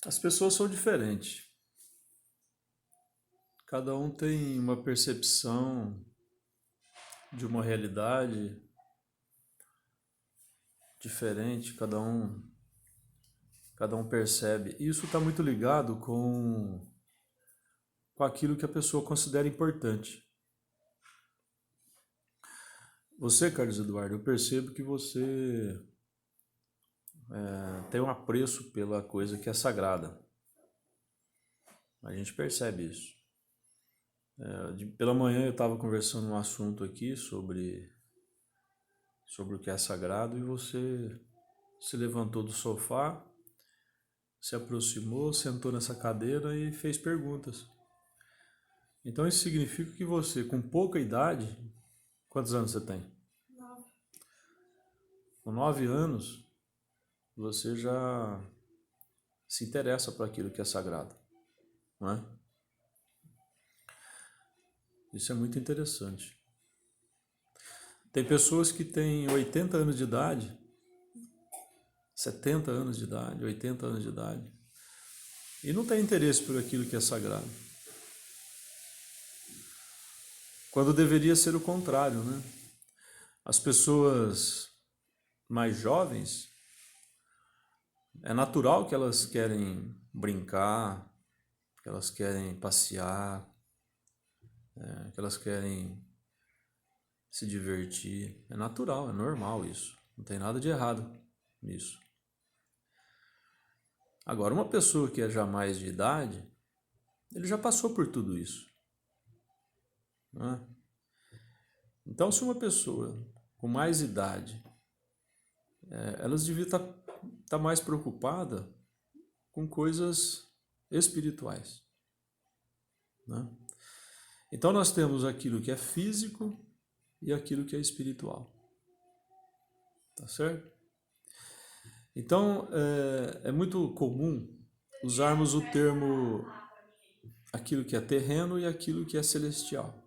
As pessoas são diferentes. Cada um tem uma percepção de uma realidade diferente, cada um percebe. Isso está muito ligado com aquilo que a pessoa considera importante. Você, Carlos Eduardo, eu percebo que você tem um apreço pela coisa que é sagrada. A gente percebe isso. Pela manhã eu estava conversando um assunto aqui sobre o que é sagrado e você se levantou do sofá, se aproximou, sentou nessa cadeira e fez perguntas. Então isso significa que você, com pouca idade, quantos anos você tem? 9. Com 9 anos, você já se interessa por aquilo que é sagrado, não é? Isso é muito interessante. Tem pessoas que têm 80 anos de idade, 70 anos de idade, 80 anos de idade, e não tem interesse por aquilo que é sagrado. Quando deveria ser o contrário, né? As pessoas mais jovens, é natural que elas querem brincar, que elas querem passear, que elas querem se divertir. É natural, é normal isso. Não tem nada de errado nisso. Agora, uma pessoa que é já mais de idade, ele já passou por tudo isso, né? Então, se uma pessoa com mais idade, elas deviam estar mais preocupada com coisas espirituais, né? Então, nós temos aquilo que é físico e aquilo que é espiritual, tá certo? Então, é muito comum usarmos o termo aquilo que é terreno e aquilo que é celestial.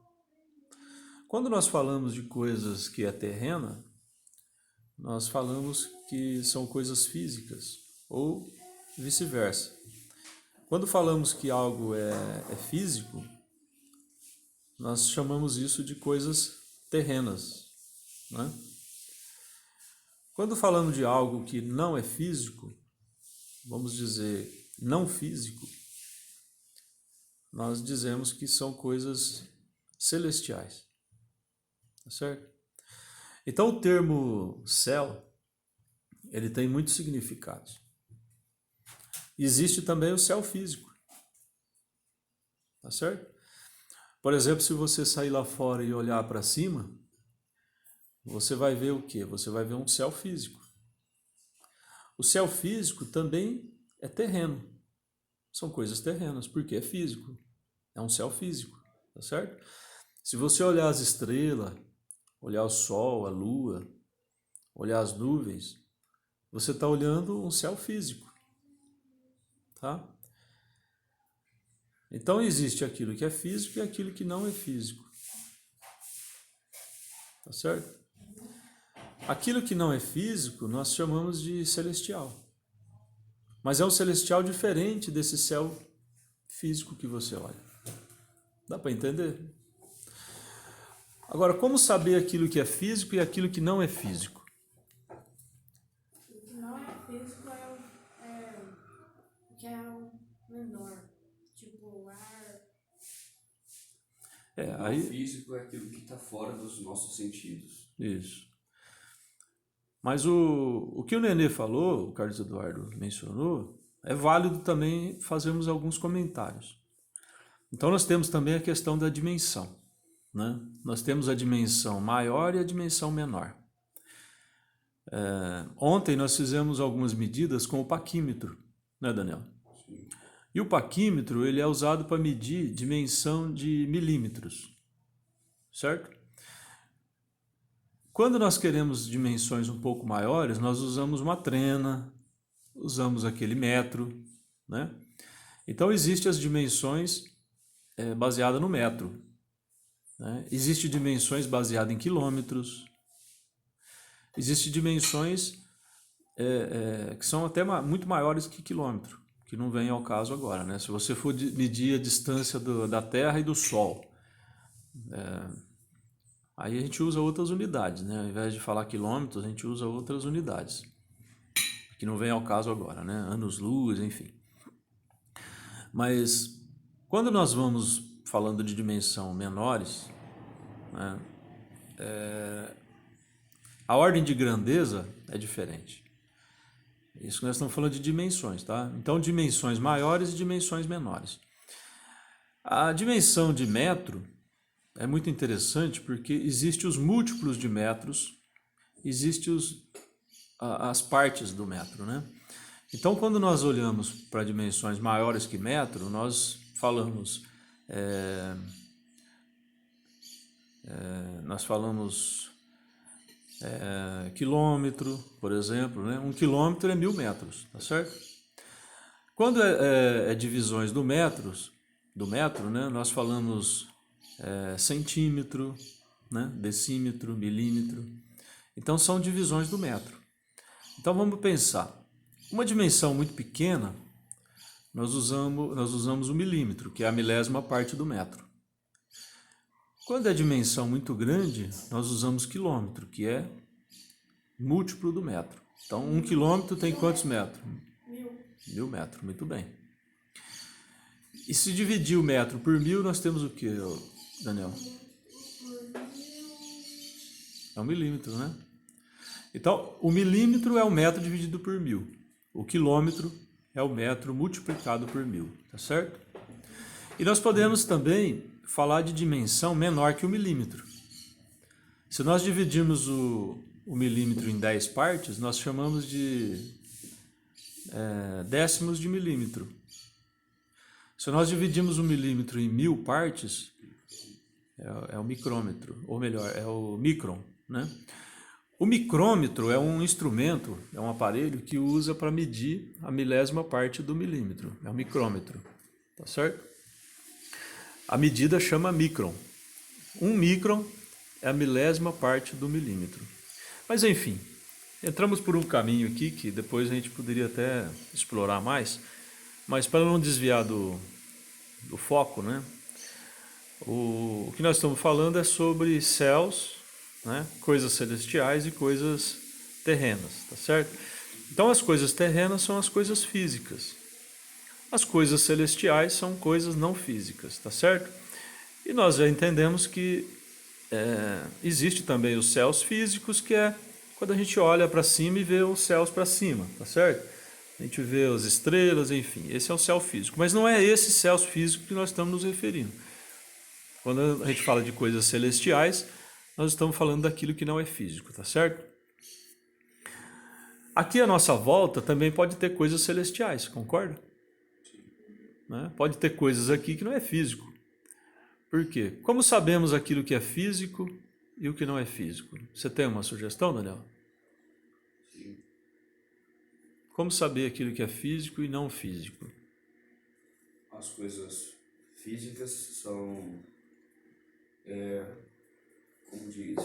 Quando nós falamos de coisas que é terrena, nós falamos que são coisas físicas ou vice-versa. Quando falamos que algo é físico, nós chamamos isso de coisas terrenas, né? Quando falamos de algo que não é físico, vamos dizer não físico, nós dizemos que são coisas celestiais, tá certo? Então o termo céu, ele tem muitos significados. Existe também o céu físico, tá certo? Por exemplo, se você sair lá fora e olhar para cima, você vai ver o quê? Você vai ver um céu físico. O céu físico também é terreno. São coisas terrenas, porque é físico. É um céu físico, tá certo? Se você olhar as estrelas, olhar o sol, a lua, olhar as nuvens, você está olhando um céu físico, tá? Então existe aquilo que é físico e aquilo que não é físico, tá certo? Aquilo que não é físico nós chamamos de celestial, mas é um celestial diferente desse céu físico que você olha. Dá para entender? Agora, como saber aquilo que é físico e aquilo que não é físico? O que não é físico o que é o menor. Tipo o ar. É, Não aí físico é aquilo que está fora dos nossos sentidos. isso. Mas o que o Nenê falou, o Carlos Eduardo mencionou, é válido também fazermos alguns comentários. Então nós temos também a questão da dimensão, né? Nós temos a dimensão maior e a dimensão menor. Ontem nós fizemos algumas medidas com o paquímetro, né, Daniel? Sim. E o paquímetro ele é usado para medir dimensão de milímetros, certo? Quando nós queremos dimensões um pouco maiores, nós usamos uma trena, usamos aquele metro, né? Então existem as dimensões baseadas no metro, né? Existem dimensões baseadas em quilômetros, existem dimensões que são até muito maiores que quilômetro, que não vem ao caso agora, né? Se você for medir a distância da Terra e do Sol, aí a gente usa outras unidades, né? Ao invés de falar quilômetros, a gente usa outras unidades, que não vem ao caso agora, né? Anos-luz, enfim. Mas quando nós vamos falando de dimensão menores, né, a ordem de grandeza é diferente. Isso que nós estamos falando de dimensões, tá? Então, dimensões maiores e dimensões menores. A dimensão de metro é muito interessante porque existe os múltiplos de metros, existe as partes do metro, né? Então, quando nós olhamos para dimensões maiores que metro, nós falamos quilômetro, por exemplo, né? 1 quilômetro é 1.000 metros, tá certo? Quando é divisões do metro, né? Nós falamos centímetro, né? Decímetro, milímetro. Então são divisões do metro. Então vamos pensar. Uma dimensão muito pequena, nós usamos o milímetro, que é a milésima parte do metro. Quando é dimensão muito grande, nós usamos quilômetro, que é múltiplo do metro. Então, 1 quilômetro tem quantos metros? 1.000 metros, muito bem. E se dividir o metro por 1.000, nós temos o que, Daniel? É 1 milímetro, né? Então, o milímetro é o metro dividido por 1.000. O quilômetro é o metro multiplicado por 1.000, tá certo? E nós podemos também falar de dimensão menor que o milímetro. Se nós dividirmos o milímetro em 10 partes, nós chamamos de décimos de milímetro. Se nós dividirmos o milímetro em 1.000 partes, é o micrômetro, ou melhor, é o micron, né? O micrômetro é um instrumento, é um aparelho que usa para medir a milésima parte do milímetro, é o micrômetro, tá certo? A medida chama micron. 1 micron é a milésima parte do milímetro. Mas enfim, entramos por um caminho aqui que depois a gente poderia até explorar mais, mas para não desviar do foco, né? O que nós estamos falando é sobre céus, né? Coisas celestiais e coisas terrenas, tá certo? Então as coisas terrenas são as coisas físicas. As coisas celestiais são coisas não físicas, tá certo? E nós já entendemos que existe também os céus físicos, que é quando a gente olha para cima e vê os céus para cima, tá certo? A gente vê as estrelas, enfim, esse é o céu físico. Mas não é esse céu físico que nós estamos nos referindo. Quando a gente fala de coisas celestiais, nós estamos falando daquilo que não é físico, tá certo? Aqui à nossa volta também pode ter coisas celestiais, concorda? Né? Pode ter coisas aqui que não é físico. Por quê? Como sabemos aquilo que é físico e o que não é físico? Você tem uma sugestão, Daniel? Sim. Como saber aquilo que é físico e não físico? As coisas físicas são, como diz,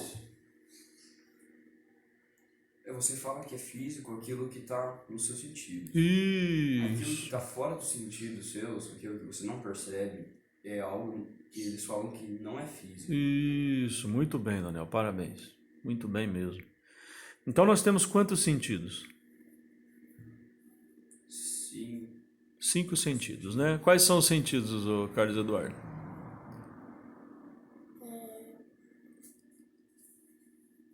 você fala que é físico aquilo que está no seu sentido. Aquilo que Isso. está fora do sentido seu, aquilo que você não percebe, é algo que eles falam que não é físico. Isso, muito bem, Daniel, parabéns. Muito bem mesmo. Então nós temos quantos sentidos? Sim. 5 sentidos, né? Quais são os sentidos, Carlos Eduardo?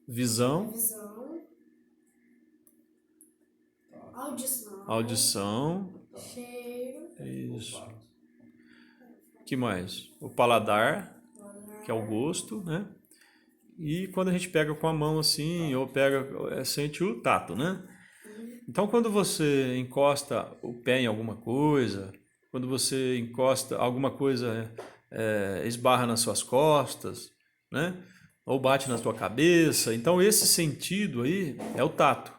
Visão, Visão, audição, audição, cheiro, isso. Que mais? O paladar, que é o gosto, né? E quando a gente pega com a mão assim, ou pega, sente o tato, né? Então, quando você encosta o pé em alguma coisa, quando você encosta alguma coisa, esbarra nas suas costas, né? Ou bate na sua cabeça. Então, esse sentido aí é o tato,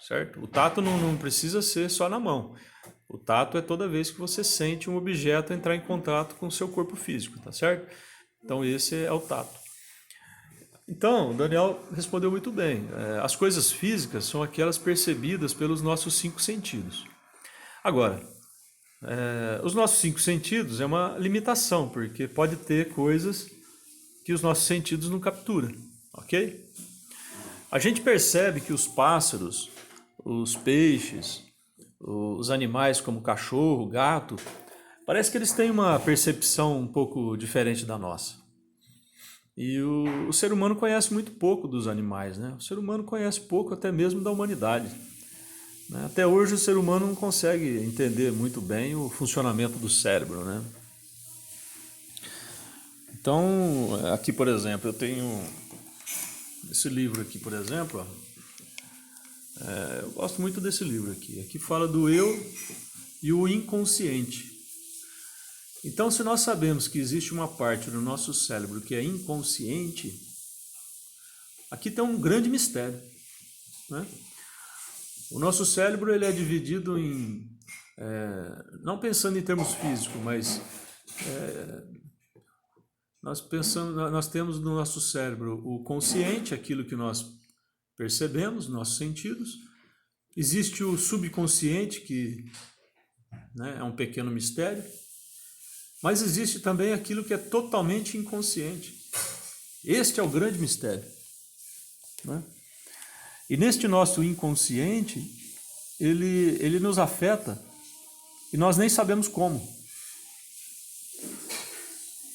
certo? O tato não precisa ser só na mão. O tato é toda vez que você sente um objeto entrar em contato com o seu corpo físico, tá certo? Então, esse é o tato. Então, o Daniel respondeu muito bem. As coisas físicas são aquelas percebidas pelos nossos 5 sentidos. Agora, Os nossos 5 sentidos é uma limitação, porque pode ter coisas que os nossos sentidos não capturam, ok? A gente percebe que os pássaros, os peixes, os animais como cachorro, gato, parece que eles têm uma percepção um pouco diferente da nossa. E o ser humano conhece muito pouco dos animais, né? O ser humano conhece pouco até mesmo da humanidade. Né? Até hoje o ser humano não consegue entender muito bem o funcionamento do cérebro, né? Então, aqui por exemplo, eu tenho esse livro aqui, por exemplo, eu gosto muito desse livro aqui. Aqui fala do eu e o inconsciente. Então, se nós sabemos que existe uma parte do nosso cérebro que é inconsciente, aqui tem um grande mistério, né? O nosso cérebro ele é dividido em, não pensando em termos físicos, mas nós temos no nosso cérebro o consciente, aquilo que nós percebemos, nossos sentidos. Existe o subconsciente, que, né, é um pequeno mistério. Mas existe também aquilo que é totalmente inconsciente. Este é o grande mistério, né? E neste nosso inconsciente, ele nos afeta e nós nem sabemos como.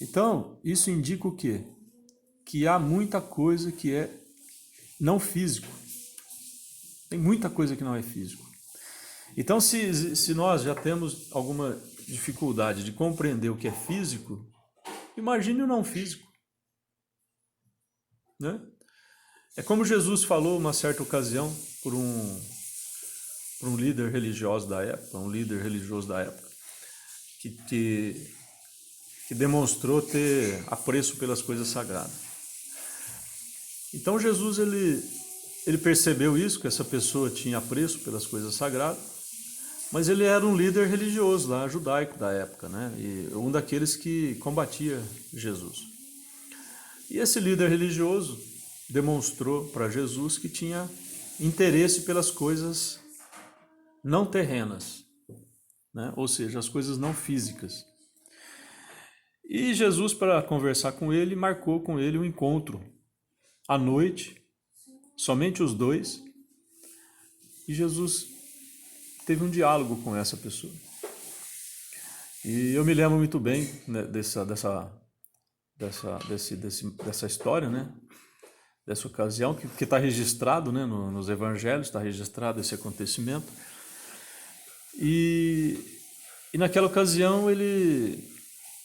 Então, isso indica o quê? Que há muita coisa que é não físico. Tem muita coisa que não é físico. Então, se nós já temos alguma dificuldade de compreender o que é físico, imagine o não físico, né? É como Jesus falou uma certa ocasião por um líder religioso da época, que demonstrou ter apreço pelas coisas sagradas. Então Jesus ele percebeu isso, que essa pessoa tinha apreço pelas coisas sagradas, mas ele era um líder religioso lá, judaico da época, né? E um daqueles que combatia Jesus. E esse líder religioso demonstrou para Jesus que tinha interesse pelas coisas não terrenas, né? Ou seja, as coisas não físicas. E Jesus, para conversar com ele, marcou com ele um encontro à noite, somente os dois, e Jesus teve um diálogo com essa pessoa. E eu me lembro muito bem, né, dessa história, né? Dessa ocasião, que está registrado, né, nos evangelhos, está registrado esse acontecimento. E naquela ocasião,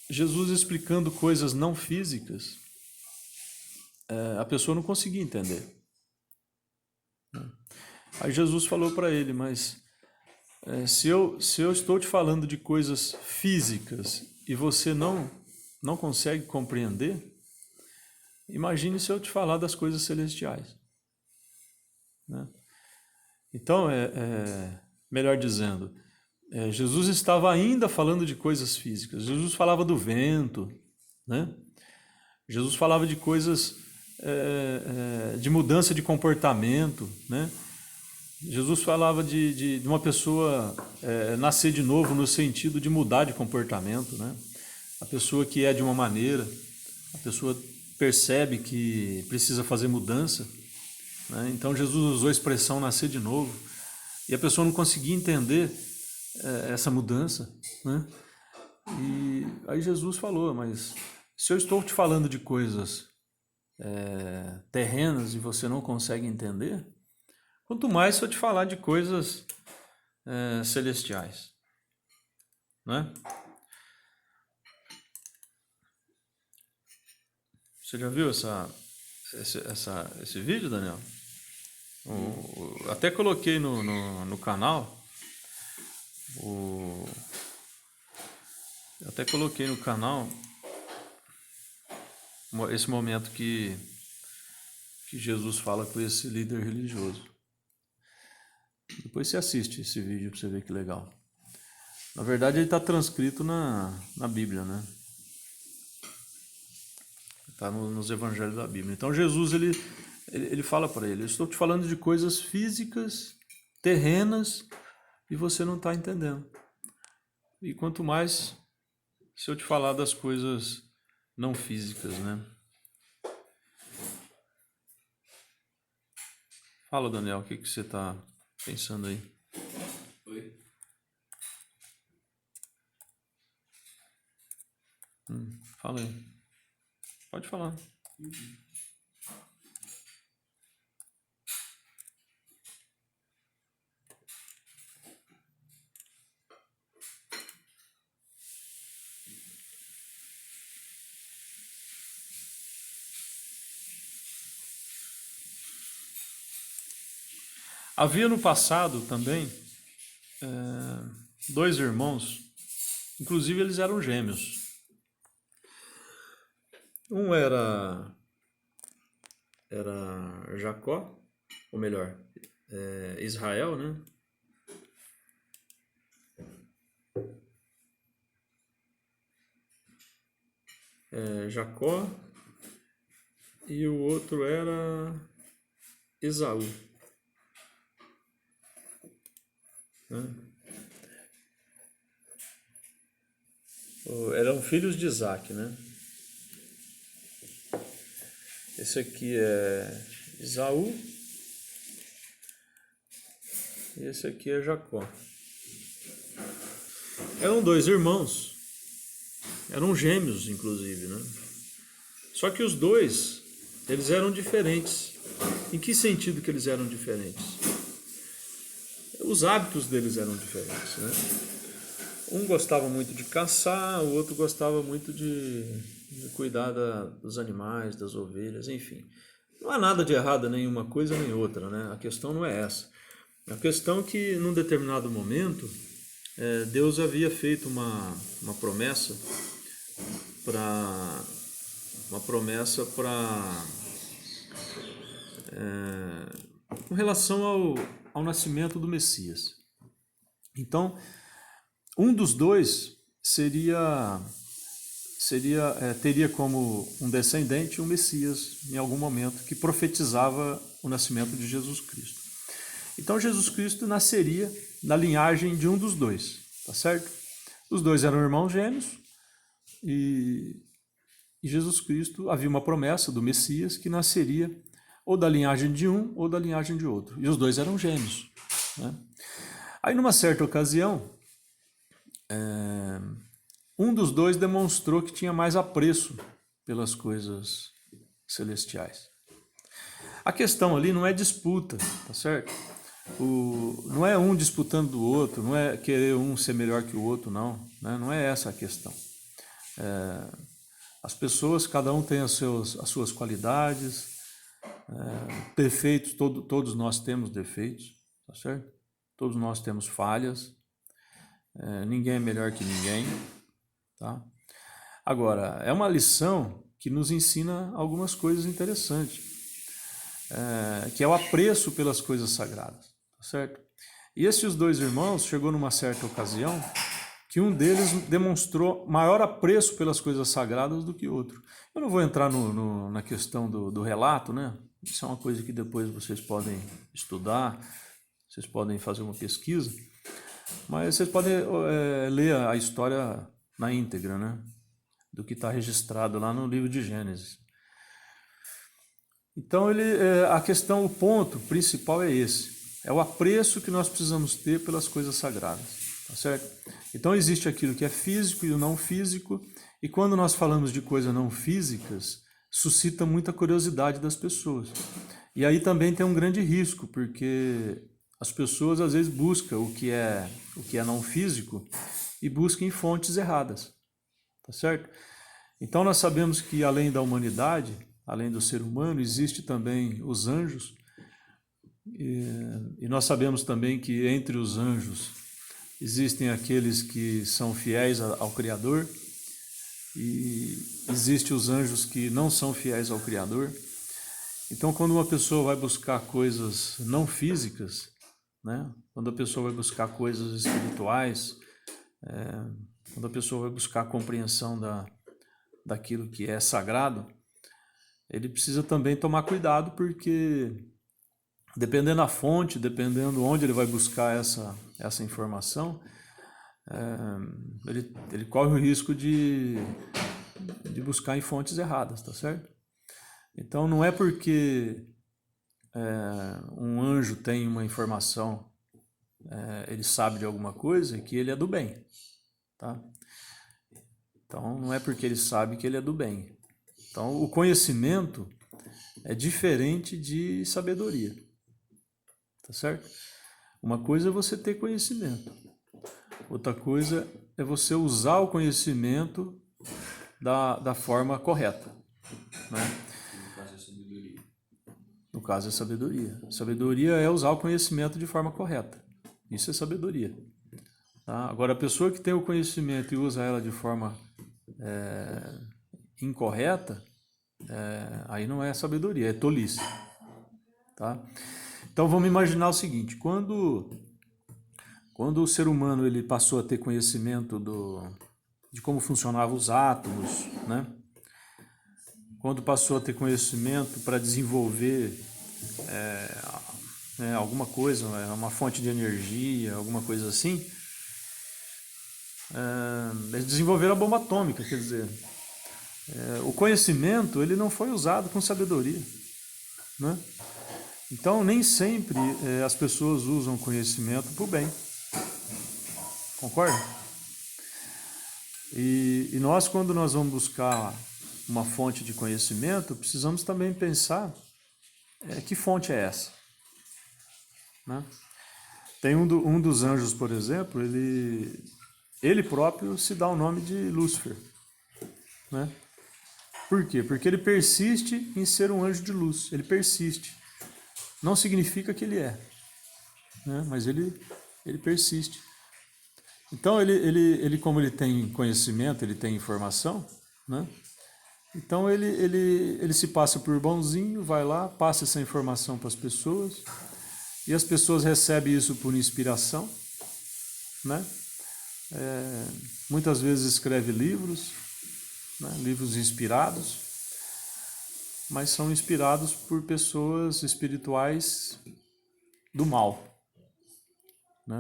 Jesus explicando coisas não físicas, a pessoa não conseguia entender. Aí Jesus falou para ele, mas se eu estou te falando de coisas físicas e você não consegue compreender, imagine se eu te falar das coisas celestiais, né? Então, melhor dizendo, Jesus estava ainda falando de coisas físicas. Jesus falava do vento, né? Jesus falava de coisas de mudança de comportamento, né? Jesus falava de uma pessoa nascer de novo no sentido de mudar de comportamento, né? A pessoa que é de uma maneira, a pessoa percebe que precisa fazer mudança, né? Então Jesus usou a expressão nascer de novo e a pessoa não conseguia entender essa mudança, né? E aí Jesus falou, mas se eu estou te falando de coisas terrenas e você não consegue entender, quanto mais se eu te falar de coisas celestiais, né? Você já viu esse vídeo, Daniel? Até coloquei no canal. Até coloquei no canal esse momento que Jesus fala com esse líder religioso. Depois você assiste esse vídeo para você ver que legal. Na verdade, ele está transcrito na Bíblia, né? Está nos evangelhos da Bíblia. Então Jesus ele fala para ele: eu estou te falando de coisas físicas, terrenas, e você não está entendendo. E quanto mais se eu te falar das coisas não físicas, né? Fala, Daniel, o que que você está pensando aí? Oi? Fala aí. Pode falar. Havia no passado também dois irmãos, inclusive eles eram gêmeos. Um era Jacó, ou melhor, Israel, né? Jacó, e o outro era Esaú, né? Eram filhos de Isaac, né? Esse aqui é Esaú e esse aqui é Jacó. Eram dois irmãos, eram gêmeos, inclusive, né? Só que os dois, eles eram diferentes. Em que sentido que eles eram diferentes? Os hábitos deles eram diferentes, né? Um gostava muito de caçar, o outro gostava muito de cuidar dos animais, das ovelhas, enfim. Não há nada de errado nem uma coisa nem outra, né? A questão não é essa. A questão é que, num determinado momento, Deus havia feito uma promessa para com relação ao nascimento do Messias. Então, um dos dois teria como um descendente um Messias em algum momento que profetizava o nascimento de Jesus Cristo. Então Jesus Cristo nasceria na linhagem de um dos dois, tá certo? Os dois eram irmãos gêmeos e Jesus Cristo, havia uma promessa do Messias que nasceria ou da linhagem de um ou da linhagem de outro. E os dois eram gêmeos, né? Aí numa certa ocasião, um dos dois demonstrou que tinha mais apreço pelas coisas celestiais. A questão ali não é disputa, tá certo? Não é um disputando do outro, não é querer um ser melhor que o outro, não. Né? Não é essa a questão. As pessoas, cada um tem as suas qualidades, defeitos, todos nós temos defeitos, tá certo? Todos nós temos falhas, ninguém é melhor que ninguém, tá? Agora, é uma lição que nos ensina algumas coisas interessantes, que é o apreço pelas coisas sagradas, tá certo? E esses dois irmãos, chegou numa certa ocasião que um deles demonstrou maior apreço pelas coisas sagradas do que o outro. Eu não vou entrar na questão do relato, né? Isso é uma coisa que depois vocês podem estudar, vocês podem fazer uma pesquisa, mas vocês podem ler a história na íntegra, né? Do que está registrado lá no livro de Gênesis. Então, a questão, o ponto principal é esse. É o apreço que nós precisamos ter pelas coisas sagradas, tá certo? Então, existe aquilo que é físico e o não físico, e quando nós falamos de coisas não físicas, suscita muita curiosidade das pessoas. E aí também tem um grande risco, porque as pessoas às vezes buscam o que é não físico e buscam em fontes erradas, tá certo? Então nós sabemos que além da humanidade, além do ser humano, existe também os anjos, e nós sabemos também que entre os anjos existem aqueles que são fiéis ao Criador, e existem os anjos que não são fiéis ao Criador. Então, quando uma pessoa vai buscar coisas não físicas, né? Quando a pessoa vai buscar coisas espirituais, quando a pessoa vai buscar a compreensão daquilo que é sagrado, ele precisa também tomar cuidado, porque dependendo da fonte, dependendo onde ele vai buscar essa informação, ele corre o risco de buscar em fontes erradas, tá certo? Então não é porque um anjo tem uma informação, ele sabe de alguma coisa, que ele é do bem, tá? Então não é porque ele sabe que ele é do bem. Então o conhecimento é diferente de sabedoria, tá certo? Uma coisa é você ter conhecimento, outra coisa é você usar o conhecimento da forma correta, né? No caso é sabedoria. No caso é sabedoria. Sabedoria é usar o conhecimento de forma correta. Isso é sabedoria. Tá? Agora, a pessoa que tem o conhecimento e usa ela de forma incorreta, aí não é sabedoria, é tolice. Tá? Então vamos imaginar o seguinte: quando o ser humano ele passou a ter conhecimento de como funcionavam os átomos, né? Quando passou a ter conhecimento para desenvolver alguma coisa, uma fonte de energia, alguma coisa assim, eles desenvolveram a bomba atômica, quer dizer, o conhecimento ele não foi usado com sabedoria, né? Então nem sempre as pessoas usam o conhecimento para o bem, concorda? E nós, quando nós vamos buscar uma fonte de conhecimento, precisamos também pensar que fonte é essa, né? Tem um dos anjos, por exemplo, ele próprio se dá o nome de Lúcifer, né? Por quê? Porque ele persiste em ser um anjo de luz, ele persiste. Não significa que ele é, né? Mas ele persiste. Então ele como ele tem conhecimento, ele tem informação, né? Então ele se passa por bonzinho, vai lá, passa essa informação para as pessoas, e as pessoas recebem isso por inspiração, né? Muitas vezes escreve livros, né? Livros inspirados, mas são inspirados por pessoas espirituais do mal, né?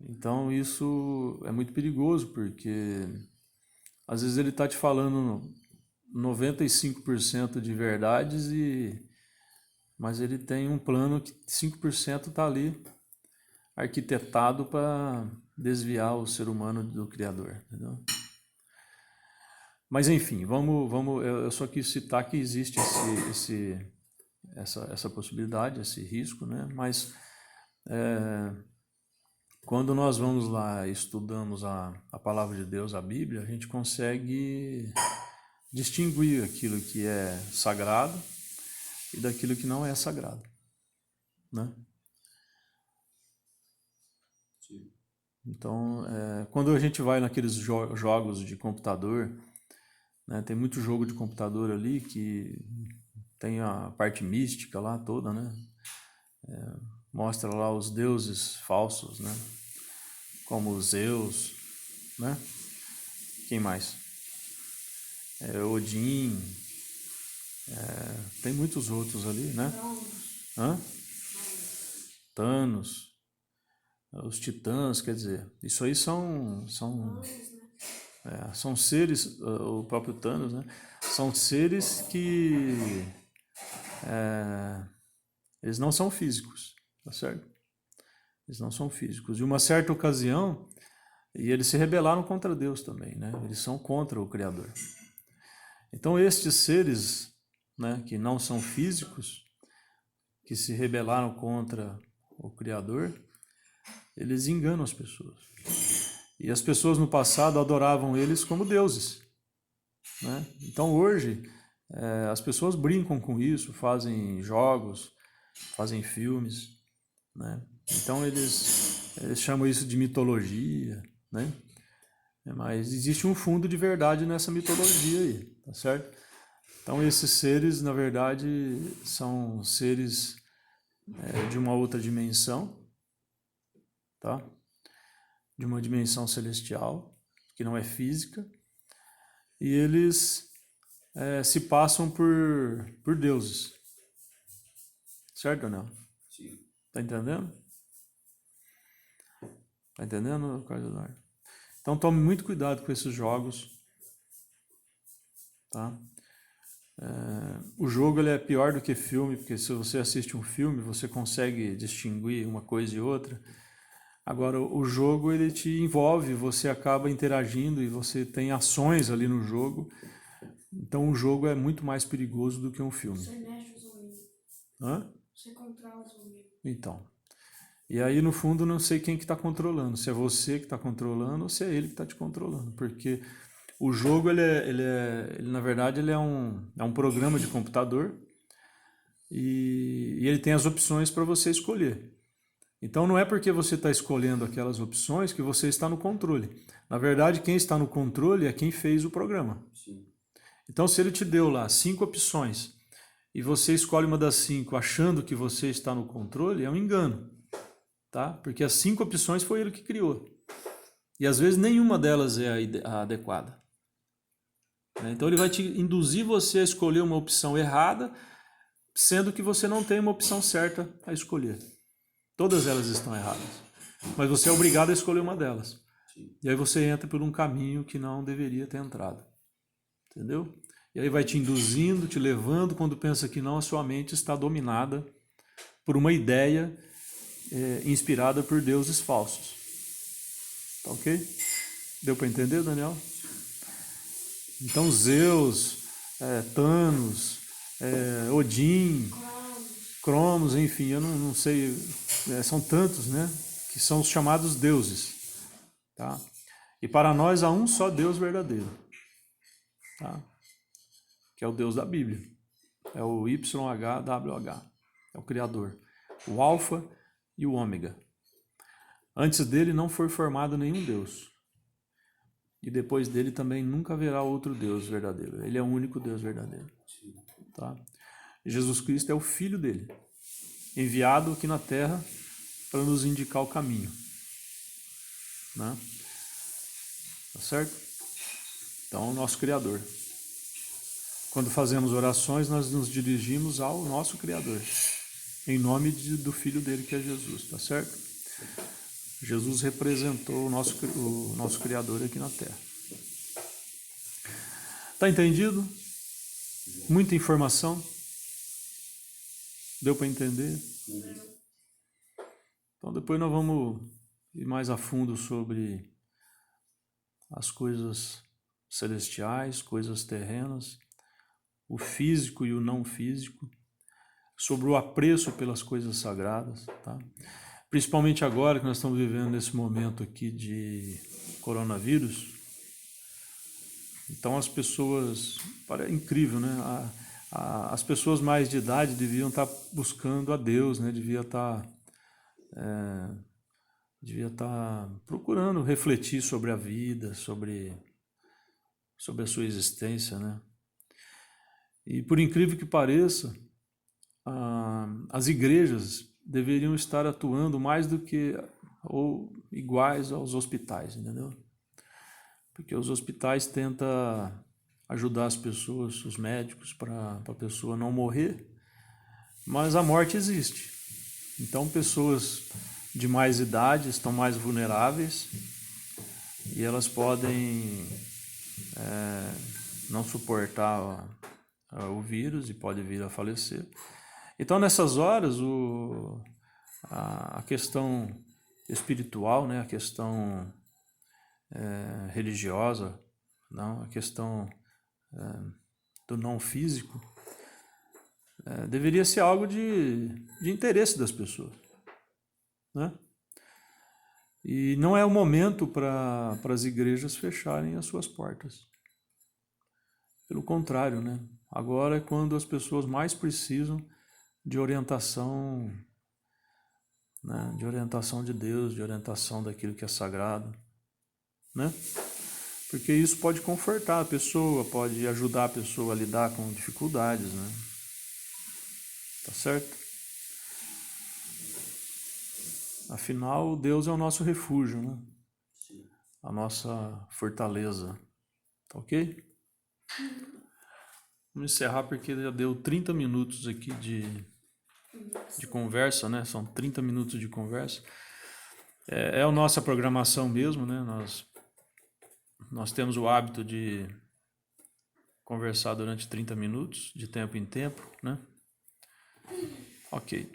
Então isso é muito perigoso, porque às vezes ele está te falando 95% de verdades, mas ele tem um plano que 5% está ali arquitetado para desviar o ser humano do Criador, entendeu? Mas enfim, eu só quis citar que existe essa possibilidade, esse risco, né? Mas quando nós vamos lá e estudamos a palavra de Deus, a Bíblia, a gente consegue distinguir aquilo que é sagrado e daquilo que não é sagrado, né? Sim. Então, quando a gente vai naqueles jogos de computador, né, tem muito jogo de computador ali que tem a parte mística lá toda, né? Mostra lá os deuses falsos, né? Como Zeus, né? Quem mais? Odin, tem muitos outros ali, né? Hã? Thanos, os titãs, quer dizer, isso aí são seres, o próprio Thanos, né? São seres que eles não são físicos, tá certo? Eles não são físicos. De uma certa ocasião, e eles se rebelaram contra Deus também, né? Eles são contra o Criador. Então estes seres, né, que não são físicos, que se rebelaram contra o Criador, eles enganam as pessoas. E as pessoas no passado adoravam eles como deuses, né? Então hoje as pessoas brincam com isso, fazem jogos, fazem filmes, né? Então eles chamam isso de mitologia, né? Mas existe um fundo de verdade nessa mitologia aí, tá certo? Então esses seres, na verdade, são seres de uma outra dimensão, tá? De uma dimensão celestial, que não é física, e eles se passam por deuses. Certo ou não? Sim. Tá entendendo? Tá entendendo, Carlos Eduardo? Então tome muito cuidado com esses jogos, tá? O jogo ele é pior do que filme, porque se você assiste um filme, você consegue distinguir uma coisa e outra. Agora, o jogo ele te envolve, você acaba interagindo e você tem ações ali no jogo. Então, o jogo é muito mais perigoso do que um filme. Você mexe o zumbi. Hã? Você controla o zumbi. Então. E aí, no fundo, não sei quem que está controlando. Se é você que está controlando ou se é ele que está te controlando. Porque o jogo, na verdade, ele é um programa de computador e ele tem as opções para você escolher. Então, não é porque você está escolhendo aquelas opções que você está no controle. Na verdade, quem está no controle é quem fez o programa. Sim. Então, se ele te deu lá 5 opções e você escolhe uma das 5 achando que você está no controle, é um engano, tá? Porque as 5 opções foi ele que criou. E às vezes nenhuma delas é a adequada. Então, ele vai te induzir você a escolher uma opção errada, sendo que você não tem uma opção certa a escolher. Todas elas estão erradas. Mas você é obrigado a escolher uma delas. Sim. E aí você entra por um caminho que não deveria ter entrado. Entendeu? E aí vai te induzindo, te levando, quando pensa que não, a sua mente está dominada por uma ideia inspirada por deuses falsos. Tá ok? Deu para entender, Daniel? Então Zeus, Thanos, Odin, Cronos, enfim, eu não sei, são tantos, né? Que são os chamados deuses. Tá? E para nós há um só Deus verdadeiro. Tá? Que é o Deus da Bíblia. É o YHWH. É o Criador. O Alfa e o Ômega. Antes dele não foi formado nenhum Deus. E depois dele também nunca haverá outro Deus verdadeiro. Ele é o único Deus verdadeiro. Tá? Jesus Cristo é o Filho dele, enviado aqui na Terra para nos indicar o caminho. Né? Tá certo? Então, o nosso Criador. Quando fazemos orações, nós nos dirigimos ao nosso Criador, em nome do Filho dele, que é Jesus, tá certo? Jesus representou o nosso Criador aqui na Terra. Tá entendido? Muita informação? Deu para entender? Então depois nós vamos ir mais a fundo sobre as coisas celestiais, coisas terrenas, o físico e o não físico, sobre o apreço pelas coisas sagradas, tá? Principalmente agora que nós estamos vivendo nesse momento aqui de coronavírus. Então as pessoas, é incrível, né? As pessoas mais de idade deviam estar buscando a Deus, né? Devia estar procurando refletir sobre a vida, sobre a sua existência, né? E por incrível que pareça, as igrejas deveriam estar atuando mais do que ou iguais aos hospitais, entendeu? Porque os hospitais tentam ajudar as pessoas, os médicos, para a pessoa não morrer, mas a morte existe. Então, pessoas de mais idade estão mais vulneráveis e elas podem não suportar o vírus e pode vir a falecer. Então, nessas horas, a questão espiritual, né, a questão religiosa, não, a questão do não físico, deveria ser algo de interesse das pessoas, né? E não é o momento para as igrejas fecharem as suas portas. Pelo contrário, né? Agora é quando as pessoas mais precisam de orientação, né? De orientação de Deus, de orientação daquilo que é sagrado, né? Porque isso pode confortar a pessoa, pode ajudar a pessoa a lidar com dificuldades, né? Tá certo? Afinal, Deus é o nosso refúgio, né? A nossa fortaleza. Tá ok? Vamos encerrar porque já deu 30 minutos aqui de conversa, né? São 30 minutos de conversa. É a nossa programação mesmo, né? Nós temos o hábito de conversar durante 30 minutos, de tempo em tempo, né? Ok.